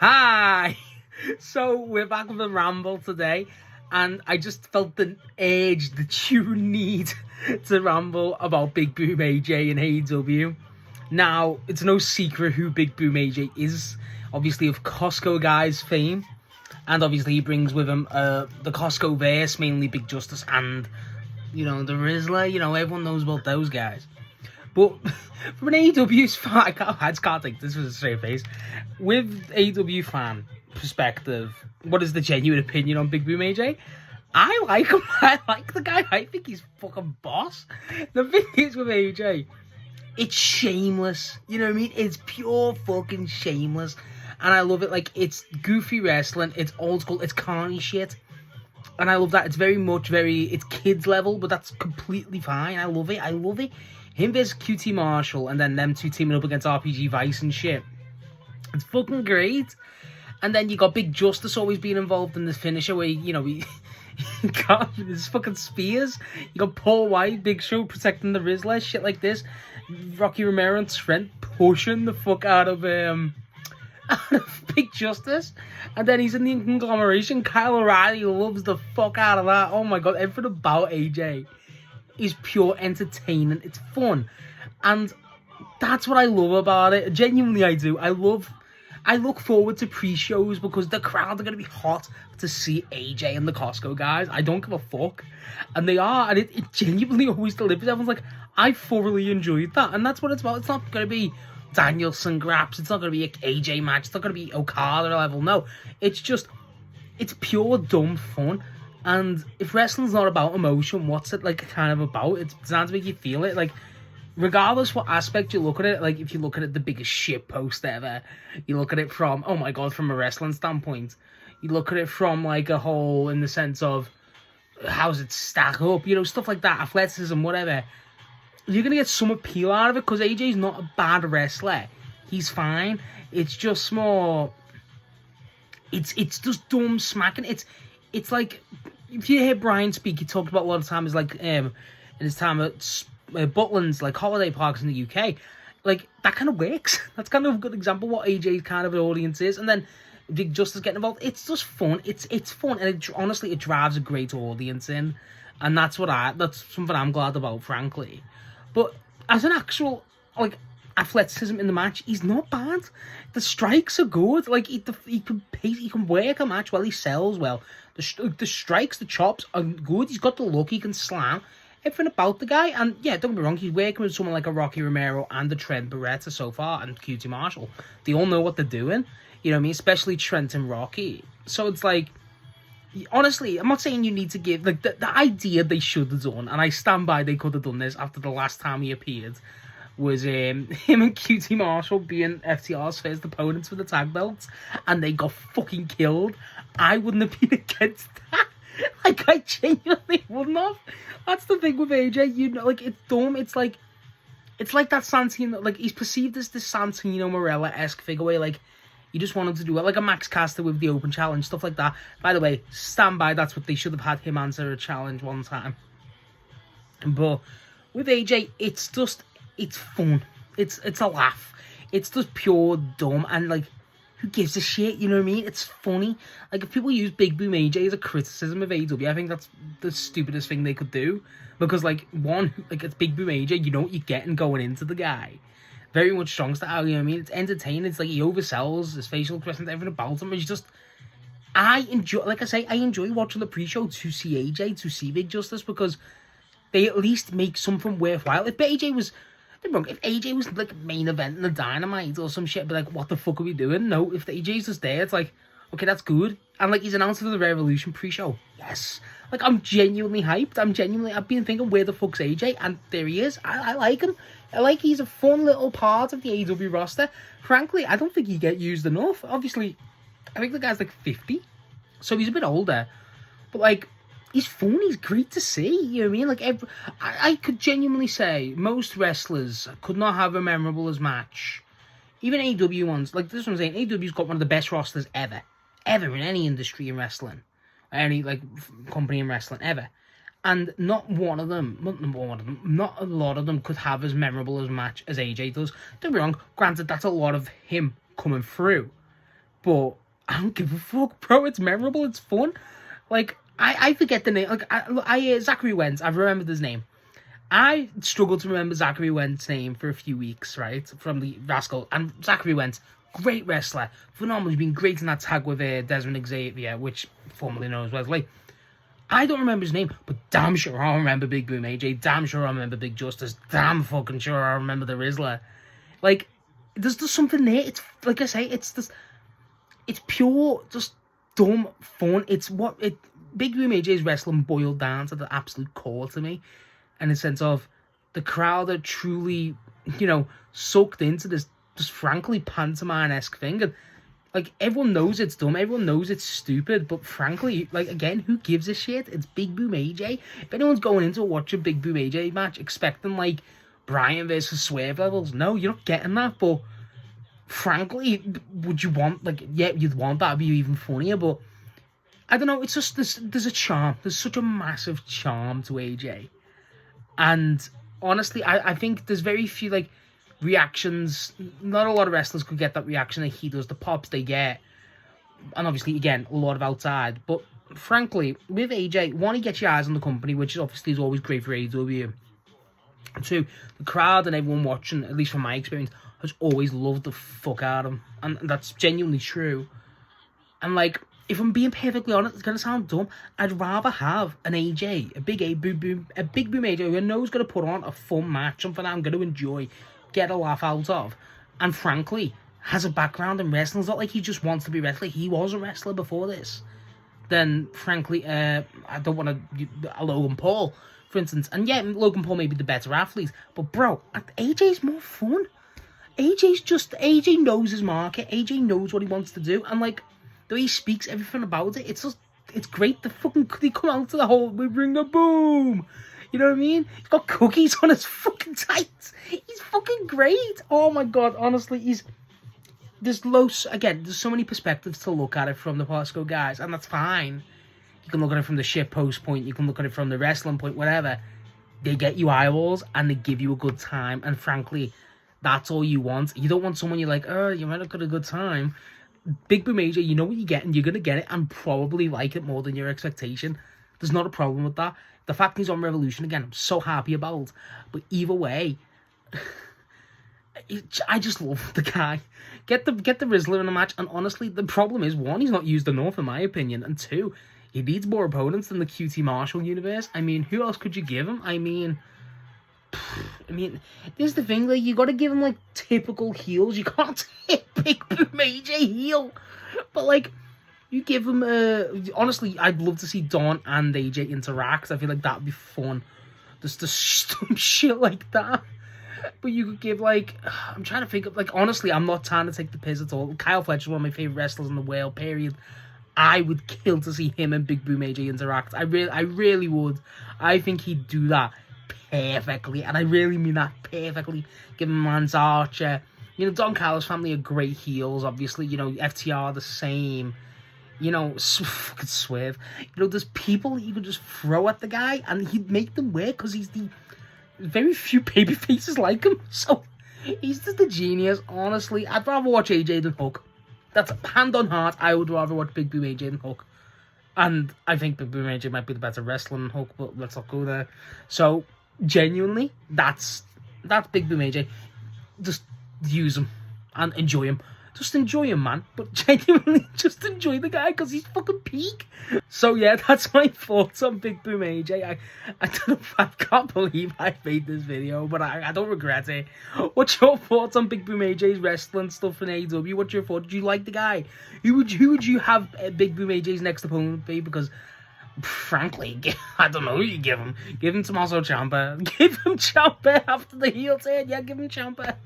Hi! So, we're back with a ramble today, and I just felt the urge that you need to ramble about Big Boom AJ and AEW. Now, it's no secret who Big Boom AJ is, obviously of Costco guys fame, and obviously he brings with him the Costco verse, mainly Big Justice and, the Rizzler, everyone knows about those guys. But from an AEW fan, I just can't take this with a straight face. With AEW fan perspective, what is the genuine opinion on Big Boom AJ? I like him. I like the guy. I think he's fucking boss. The thing is with AJ, it's shameless. You know what I mean? It's pure fucking shameless. And I love it. Like, it's goofy wrestling. It's old school. It's carny shit. And I love that. It's it's kids level, but that's completely fine. I love it. Him versus QT Marshall, and then them two teaming up against RPG Vice and shit. It's fucking great. And then you got Big Justice always being involved in the finisher where, he got his fucking spears. You got Paul White, Big Show protecting the Rizzler, shit like this. Rocky Romero and Trent pushing the fuck out of Big Justice. And then he's in the conglomeration. Kyle O'Reilly loves the fuck out of that. Oh my god, everything about AJ is pure entertainment. It's fun, and that's what I love about it. Genuinely, I do. I look forward to pre-shows because the crowd are going to be hot to see AJ and the Costco guys. I don't give a fuck, and they are, and it genuinely always delivers. Everyone's like, I thoroughly enjoyed that, and that's what it's about. It's not going to be Danielson graps. It's not going to be an AJ match. It's not going to be Okada level. No, it's pure dumb fun. And if wrestling's not about emotion, what's it kind of about? It's designed to make you feel it. Regardless what aspect you look at it, if you look at it the biggest shit post ever, you look at it from, oh my god, from a wrestling standpoint, you look at it from a whole in the sense of how's it stack up, stuff like that, athleticism, whatever. You're gonna get some appeal out of it because AJ's not a bad wrestler. He's fine. It's just more. It's just dumb smacking. It's like, if you hear Brian speak, he talked about a lot of times, in his time at Butland's, holiday parks in the UK. That kind of works. That's kind of a good example of what AJ's kind of an audience is. And then Big Justice getting involved. It's just fun. It's fun. And honestly, it drives a great audience in. And that's something I'm glad about, frankly. But as an actual, athleticism in the match, he's not bad. The strikes are good. He can work a match well. He sells well. The strikes, the chops are good. He's got the look. He can slam. Everything about the guy. And yeah, don't get me wrong. He's working with someone like a Rocky Romero and a Trent Beretta so far, and QT Marshall. They all know what they're doing. You know what I mean? Especially Trent and Rocky. So it's honestly, I'm not saying you need to give the idea they should have done, and I stand by they could have done this after the last time he appeared. Was him and QT Marshall being FTR's first opponents for the tag belts, and they got fucking killed. I wouldn't have been against that. I genuinely wouldn't have. That's the thing with AJ. It's dumb. It's like that Santino. He's perceived as this Santino Marella-esque figure where, you just want him to do it, like a Max Caster with the open challenge, stuff like that. By the way, stand by. That's what they should have had him answer a challenge one time. But with AJ, it's fun. It's a laugh. It's just pure dumb, and who gives a shit? You know what I mean? It's funny. If people use Big Boom AJ as a criticism of AEW, I think that's the stupidest thing they could do. Because it's Big Boom AJ, you know what you're getting going into the guy. Very much strong style, you know what I mean? It's entertaining. It's he oversells his facial expressions, everything about him. It's just, I enjoy watching the pre-show to see AJ, to see Big Justice, because they at least make something worthwhile. If AJ was main event in the Dynamite or some shit, but what the fuck are we doing? No, if the AJ's just there, it's okay, that's good. And he's announced for the Revolution pre-show. Yes. I'm genuinely hyped. I've been thinking, where the fuck's AJ? And there he is. I like him. He's a fun little part of the AEW roster. Frankly, I don't think he get used enough. Obviously, I think the guy's 50, so he's a bit older. But he's fun. He's great to see. You know what I mean? I could genuinely say most wrestlers could not have a memorable as match. Even AEW ones. This is what I'm saying. AEW's got one of the best rosters ever in any industry in wrestling, any company in wrestling ever. And not a lot of them could have as memorable as match as AJ does. Don't be wrong, granted, that's a lot of him coming through. but I don't give a fuck, bro. It's memorable. It's fun. Like, I forget the name. Like, I Zachary Wentz. I've remembered his name. I struggled to remember Zachary Wentz's name for a few weeks, right? From the Rascal. And Zachary Wentz, great wrestler. Phenomenal. He's been great in that tag with Desmond Xavier, which formerly known as Wesley. I don't remember his name, but damn sure I remember Big Boom AJ. Damn sure I remember Big Justice. Damn fucking sure I remember the Rizzler. Like, there's something there. It's, like I say, it's pure, just dumb fun. It's what Big Boom AJ's wrestling boiled down to the absolute core to me. In the sense of the crowd are truly, sucked into this just frankly pantomime-esque thing. And, like, everyone knows it's dumb, everyone knows it's stupid, but frankly, like, again, who gives a shit? It's Big Boom AJ. If anyone's going into watch a Big Boom AJ match expecting, like, Bryan versus Swerve levels, no, you're not getting that, but frankly, would you want, like, yeah, you'd want that, it'd be even funnier, but I don't know, it's just, there's a charm, there's such a massive charm to AJ. And honestly, I think there's very few, like, reactions. Not a lot of wrestlers could get that reaction that he does. The pops they get. And obviously, again, a lot of outside. But frankly, with AJ, one, he gets your eyes on the company, which obviously is always great for AEW. And two, the crowd and everyone watching, at least from my experience, has always loved the fuck out of him. And that's genuinely true. And, like, if I'm being perfectly honest, it's going to sound dumb. I'd rather have an AJ, a Big Boom AJ who I know is going to put on a fun match, something I'm going to enjoy, get a laugh out of, and frankly, has a background in wrestling. It's not like he just wants to be a wrestler. He was a wrestler before this. Then, frankly, I don't want to... Logan Paul, for instance. And yeah, Logan Paul may be the better athlete, but bro, AJ's more fun. AJ knows his market. AJ knows what he wants to do, and like, the way he speaks, everything about it, it's great. They come out to the whole, we bring the boom. You know what I mean? He's got cookies on his fucking tights. He's fucking great. Oh my god, honestly, there's so many perspectives to look at it from the Pasco guys, and that's fine. You can look at it from the shitpost point, you can look at it from the wrestling point, whatever. They get you eyeballs, and they give you a good time, and frankly, that's all you want. You don't want someone you're like, oh, you might have got a good time. Big Boom AJ, you know what you're getting. You're going to get it and probably like it more than your expectation. There's not a problem with that. The fact he's on Revolution again, I'm so happy about. But either way, I just love the guy. Get the Rizzler in a match. And honestly, the problem is, one, he's not used enough in my opinion. And two, he needs more opponents than the QT Marshall universe. I mean, who else could you give him? I mean, this is the thing, like, you gotta give him, like, typical heels. You can't hit Big Boom AJ heel. But, like, you give him, honestly, I'd love to see Dawn and AJ interact. I feel like that'd be fun. Just some shit like that. But you could give, like, I'm trying to think of, like, honestly, I'm not trying to take the piss at all. Kyle Fletcher's one of my favourite wrestlers in the world, period. I would kill to see him and Big Boom AJ interact. I really would. I think he'd do that perfectly, and I really mean that perfectly. Give him Lance Archer. Don Callis' family are great heels, obviously. FTR the same. Fucking Swerve. There's people that you could just throw at the guy, and he'd make them work, because he's the very few baby faces like him. So, he's just a genius, honestly. I'd rather watch AJ than Hook. That's hand on heart, I would rather watch Big Boom AJ than Hook. And I think Big Boom AJ might be the better wrestler than Hook, but let's not go there. So, genuinely, that's Big Boom AJ. Just use him and enjoy him. Just enjoy him, man. But genuinely, just enjoy the guy, because he's fucking peak. So yeah, that's my thoughts on Big Boom AJ. I can't believe I made this video, but I don't regret it. What's your thoughts on Big Boom AJ's wrestling stuff in AEW? What's your thoughts? Do you like the guy? Who would you have Big Boom AJ's next opponent be? Because frankly, I don't know who you give him. Give him Tommaso Ciampa. Give him Ciampa after the heel turn. Yeah, give him Ciampa.